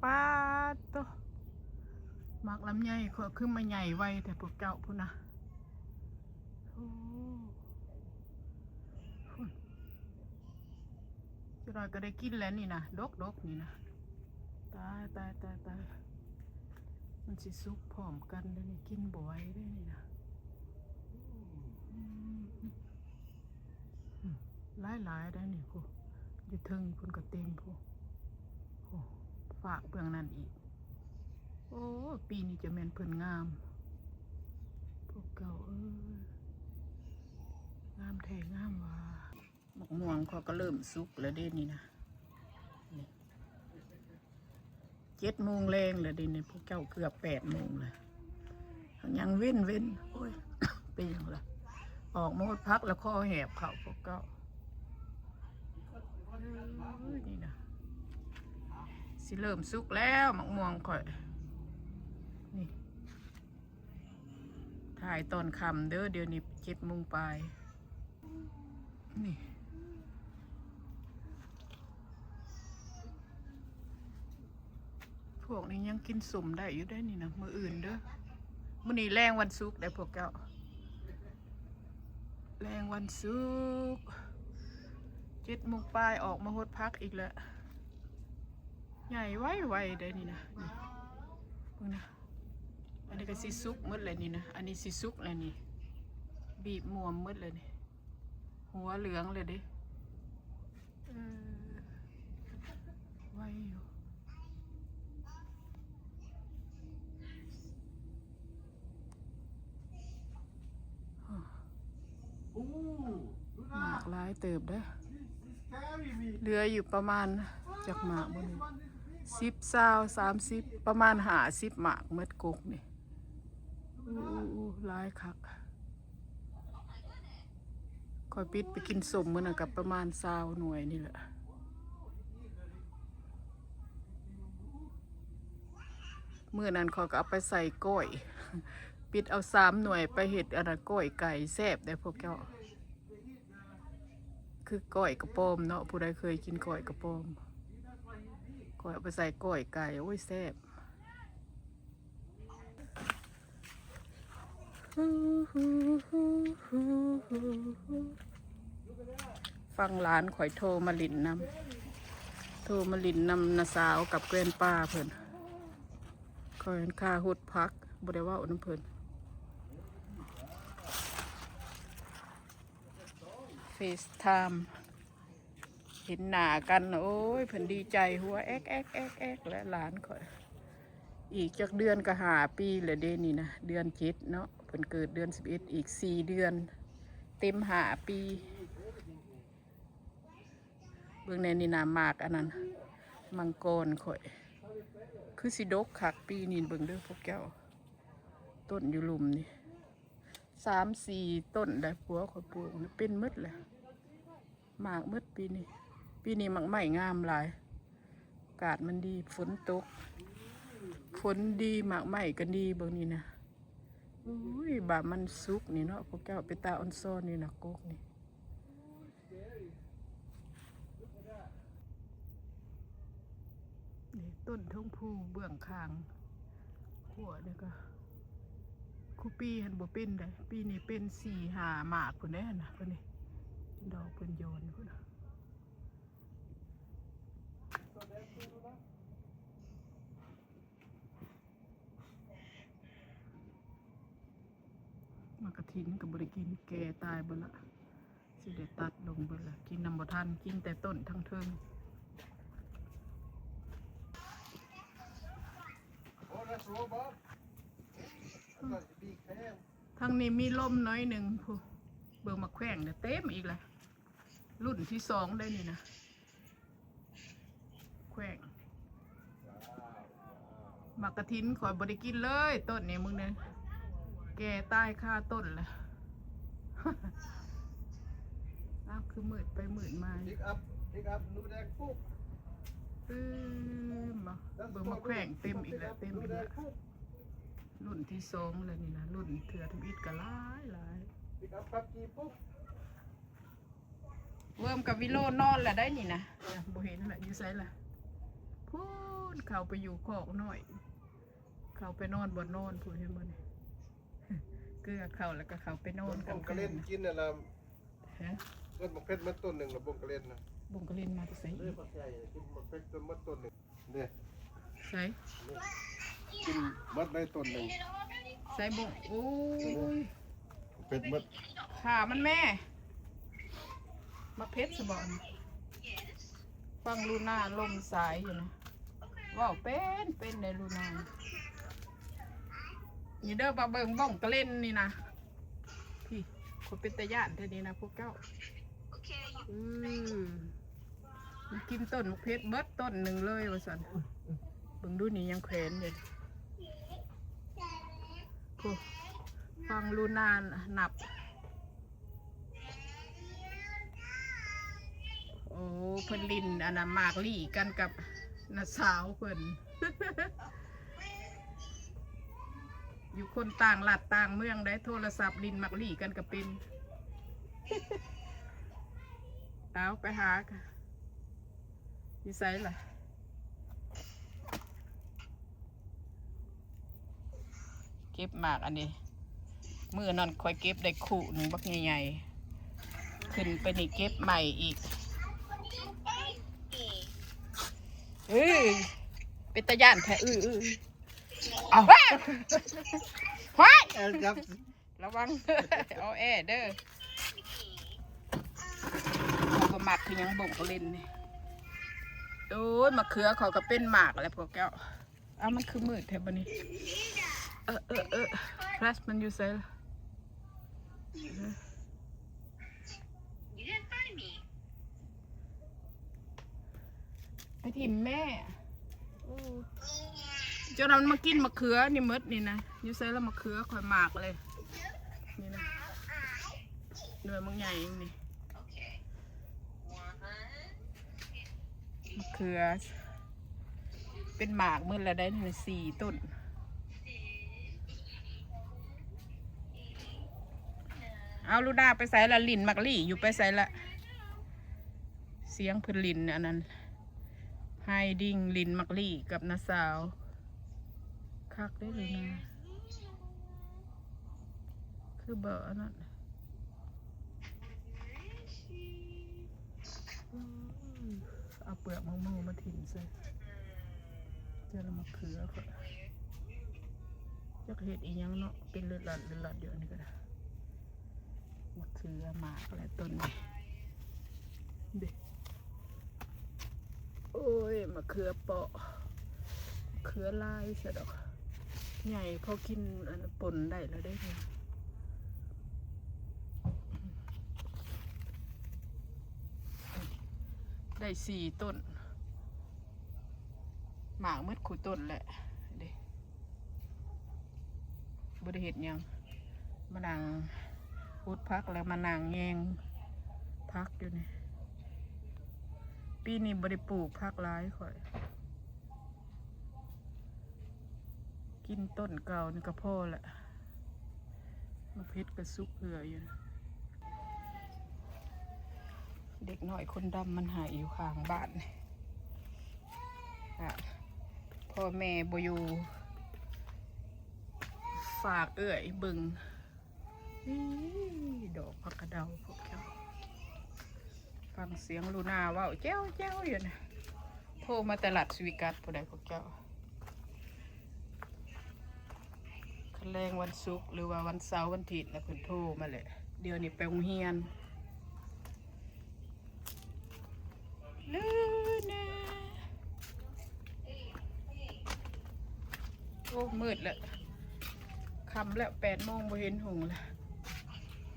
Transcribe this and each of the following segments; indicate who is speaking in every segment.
Speaker 1: ป้าโตหมักลำไยขอขึ้นมาใหญ่ไวแต่พวกเจ้าพุ่นนะโอ้จะรอยก็ได้กินแล้วนี่นะดกนี่นะตายมันสิซุกพร้อมกันเลยนี่กินบ่อยได้นี่นะหลายได้นี่พูอยู่ทึงพุ่นก็เต็มพูฝากเบื้องนั้นอีกโอ้ปีนี้จะแม่นเพิ่นงามพวกเก่างามแท้งามว่ะหมกม่วงเขาก็เริ่มสุกแล้วเด้นี่นะ7 โมงแรงแล้วเด้นี่พวกเจ้าเกือบ8 โมงเลยยังเว้นโอ้ย เป็นอย่างไรออกโมดพักแล้วข้อแหบเขาพวกเจ้านี่นะสิเริ่มสุกแล้วหมกม่วงค่อยนี่ถ่ายตอนค่ำเด้อเดี๋ยวนี้7 โมงปลายนี่พวกนี้ยังกินสุ่มได้อยู่ได้นี่นะมื้ออื่นเด้อมื้อนี้แรงวันศุกร์ได้พวกเจ้าแรงวันศุกร์7 โมงปลายออกมาหดพักอีกแล้วใหญ่ไวได้นี่นะนี่พวกนะอันนี้ก็สิซุกมืดเลยนี่นะอันนี้สิซุกเลยนี่บีบม่วมมืดเลยนี่หัวเหลืองเลยดิไวอยู่หมากหลายเติบเด้อเหลืออยู่ประมาณจากหมากบน10 20 30ประมาณ50 หมากเม็ดกกนี่หลายคักคอยปิดไปกินสมมื้อน่ะกับประมาณ20 หน่วยนี่แหละมื้อนั้นเขาก็เอาไปใส่ก้อยปิดเอา3 หน่วยไปเห็ดอะไรก้อยไก่แซ่บได้พวกเจ้าคือก้อยกระโปมเนาะผู้ใดเคยกินก้อยกระโปมก้อยเอาไปใส่ก้อยไก่โอ้ยแซ่บฟังร้านข่อยโทรมาลินนำนาสาวกับแกรนป้าเพิ่นคอยค่าหุดพักบ่ได้ว่าอุณเพิ่นเฟซไทม์เห็นหน้ากันโอ้ยเพิ่นดีใจหัวแอ๊กและหลานข่อยอีกจากเดือนก็5 ปีเลยเด้นี่นะเดือน7เนาะเพิ่นเกิดเดือน11อีก4 เดือนเต็ม5 ปีเบื้องในนี่นามากอันนั้นมังกรข่อยคือสิดกคักปีนี่เบิ่งเด้อพวกแก้วต้นอยู่หลุมนี่3-4 ต้นได้ผัวข่อยปลูกเป็นหมดเลยหมากหมดปีนี้หมากใหม่งามหลายอากาศมันดีฝนตกฝนดีหมากใหม่ก็ดีเบิ่งนี่นะอุ้ยบามันสุกนี่เนาะพวกแก้วไปตาออนซ้อนนี่นะกกนี่ต้นทุ่งพูเบื้องข้างหัวนี่ก็คู่ปีหันบ่เป็นได้ปีนี้เป็น4-5 หมากพุ่นแน่นะพุ่นนี่ดอกเพิ่นโยนพุ่นมากระถินกับบริกินแก่ตายเบิดละสิได้ตัดลงเบิดละกินน้ำบ่ทันกินแต่ต้นทั้งเทิงทางนี้มีลมน้อยหนึ่งผู้เบิ่งมาแขว่งเนี่ยเต็มอีกแล้วรุ่นที่2ได้นี่นะแขว่งหมากกระถินขอยบริกินเลยต้นนี้มึงเนี่ยแก่ใต้ค่าต้นแหละอ้าวคือมืดไปมืดมาพิกอัพนูแดงปุ๊บมาเบิ่งมาแขว่งเต็มอีกแล้วรุ่นที่2เลยนี่นะรุ่นเถื่อทวิตก็หลายเวิร์มกับวิโลนอนแหละได้นี่นะบ่เห็นแหละอยู่ไสล่ะพูน มันเขาไปอยู่คอกน้อยเขาไปนอนบนนอนพูดให้มันเกลือเขาแล้วก็เขาไปนอน
Speaker 2: กันก็เล่นกินน่ะล่ะ
Speaker 1: ฮะ
Speaker 2: เงินบักเพชรมัดต้นหนึ่งละบงกระเล่นนะ
Speaker 1: บงกระเล่นมาใส่
Speaker 2: กินบักเพชรต้นมัดต้นหนึ่งเนี่ย
Speaker 1: ใส่
Speaker 2: กินมัดได้ต้นหนึ่ง
Speaker 1: ใส่บงโอ้ย
Speaker 2: เพชรมัด
Speaker 1: ขามันแม่มาเพชรสบอนฟังลูน่าลมสายอยู่นะว้าวเป็นในลูน่านี่เด้อปลาเบิ่งบ้องกระเล่นนี่นะพี่คนเป็นตะย่านเท่านี้นะพวกเจ้ามันกินต้นมะเพชรเบิดต้นหนึ่งเลยว่าสันเบิ่งดูนี่ยังแขวนอยู่ฟังลูน่าหนับโอ้เพิ่นลินอันน่ะหมากลี่กันกับน้าสาวเพิ่น อยู่คนต่างหลัดต่างเมืองได้โทรศัพท์ลินหมากลี่กันกับเป็น เอาไปหาอยู่ไสล่ะเก็บหมากอันนี้มือนั่นคอยเก็บได้คู่หนึ่งบักใหญ่ๆขึ้นไปนี่เก็บใหม่อีกเป็นตะย่านแท้เอาว้ายระวังเอาแอเด้อก็หมักคือยังบ่งก็เล่นนี่โอ้ยมะเขือเขาก็เป็นหมากอะไรพวกแก้วเอามันคือมืดแถบนี้พลัสมันอยู่ไสล่ะไอทิมแม่เจ้านั้นมากินมะเขือนี่มดนี่นะอยู่ไสแล้วมะเขือคอยหมากเลยนี่นะเนื้อมันใหญ่นี่มะเขือเป็นหมากมืดแล้วได้ถึง4 ต้นเอาลูด้าไปใส่ละลินมักลี่อยู่ไปใส่ละเสียงเพิ่นลินอันนั้นไฮดิ้งลินมักลี่กับน้าสาวคักได้เลยนะคือเบอร์นั่นเอาเปลือกมะม่วงมาถิ่มใส่เจ้าละมะเขือก็จะเห็ดอีกยังเนาะเป็นเลือดหลัดเดี๋ยวนี้ก็ได้มะเขือหมากอะไรต้นนี้เด็กโอ้ยมะเขือเปาะมะเขือลายเสียดอกใหญ่พอกินปนได้แล้วได้เลยได้4 ต้นหมากมืดขู่ต้นแหละเด็กบริเหตุยังมานั่งพูดพักแล้วมานั่งแยงพักอยู่นี่ปีนี้บริปลูกพักร้ายข่อยกินต้นเก่านี่ก็พอแหละมะเพชรกระซุกเหืออยู่นะเด็กหน่อยคนดำมันหายอยู่ข้างบ้านพ่อแม่บอยู่ฝากเอื้อยบึงดอกผักกระเดาพวกเขาฟังเสียงลูน่าว่าเจ้าอยู่นะโทรมาตลาดสวิกัสผู้ใดพวกเจ้าคันแรงวันศุกร์หรือว่าวันเสาร์วันอาทิตย์แล้วเพิ่นโทรมาเลยเดี๋ยวนี้ไปโรงเรียนลูน่าโอ้มืดแล้วคำแล้ว8 โมงบ่เห็นหงแล้ว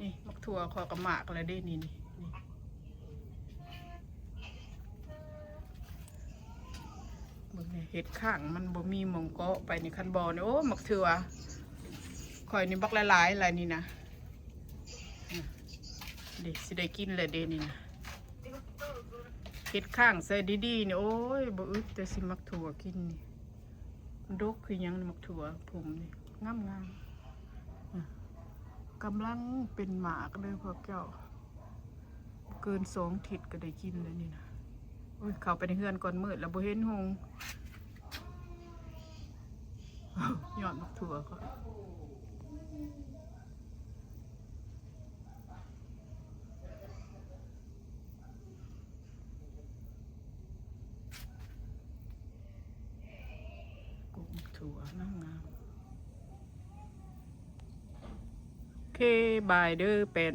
Speaker 1: นี่มักถั่วคอกระหมากอะไรได้นี่มึงเนี่ยเห็ดข้างมันบ่มีหมองเกาะไปนี่คันบอเนี่ยโอ้มักถั่วคอยนี่บักหลายๆอะไรนี่นะเด็กสิได้กินเลยเดนี่นะเห็ดข้างใส่ดีๆเนี่ยโอ้ยบ่อึดแต่สิมักถั่วกินนี่ดกคือยังมักถั่วผมนี่งามกำลังเป็นหมากเลยพวกเจ้าเกิน2 ทิศก็ได้กินเลยนี่นะโอ้ยเข้าไปในเฮือนก่อนมืดแล้วบ่เห็นหง ถั่วก็กุ้งถั่วงามๆโอเคบายเด้อเป็น